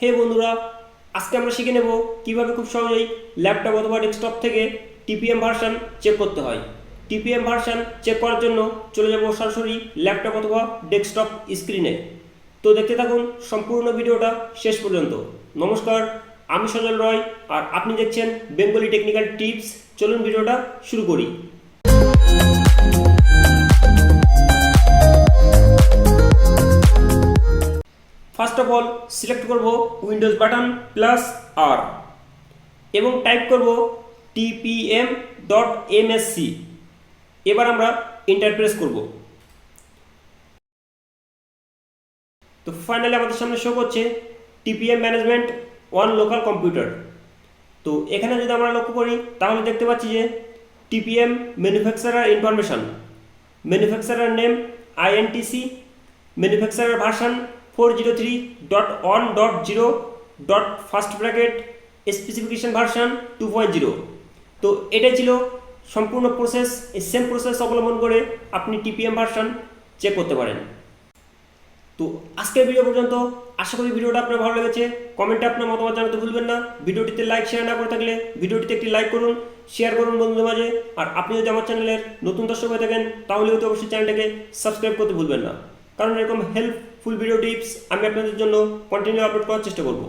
হে বন্ধুরা, আজকে আমরা শিখে নেব কিভাবে খুব সহজেই ল্যাপটপ অথবা ডেস্কটপ থেকে টিপিএম ভার্সন চেক করতে হয়। টিপিএম ভার্সন চেক করার জন্য চলে যাব সরাসরি ল্যাপটপ অথবা ডেস্কটপ স্ক্রিনে। তো দেখতে থাকুন সম্পূর্ণ ভিডিওটা শেষ পর্যন্ত। নমস্কার, আমি সজল রয় আর আপনি দেখছেন বেঙ্গলি টেকনিক্যাল টিপস। চলুন ভিডিওটা শুরু করি। ফার্স্ট অফ অল সিলেক্ট করব উইন্ডোজ বাটন প্লাস আর এবং টাইপ করব tpm.msc। এবার আমরা এন্টার প্রেস করব। তো ফাইনালি আমাদের সামনে শো করছে TPM management on local computer. তো এখানে যদি আমরা লক্ষ্য করি তাহলে দেখতে পাচ্ছি যে TPM manufacturer information, manufacturer name INTC, manufacturer version 403.1.0. Specification version 2.0। তো এটাই ছিল সম্পূর্ণ প্রসেস। এই সেম প্রসেস অবলম্বন করে আপনি টিপিএম ভার্সন চেক করতে পারেন। তো আজকের ভিডিও পর্যন্ত। আশা করি ভিডিওটা আপনার ভালো লেগেছে। কমেন্টে আপনার মতামত জানাতে ভুলবেন না। ভিডিওটিতে লাইক শেয়ার না করে থাকলে ভিডিওটিতে একটি লাইক করুন, শেয়ার করুন বন্ধুদের মাঝে। আর আপনি যদি আমার চ্যানেলের নতুন দর্শক হয়ে থাকেন তাহলে হয়তো অবশ্যই চ্যানেলটাকে সাবস্ক্রাইব করতে ভুলবেন না, কারণ এরকম হেল্পফুল ভিডিও টিপস আমি আপনাদের জন্য কন্টিনিউ আপলোড করার চেষ্টা করব।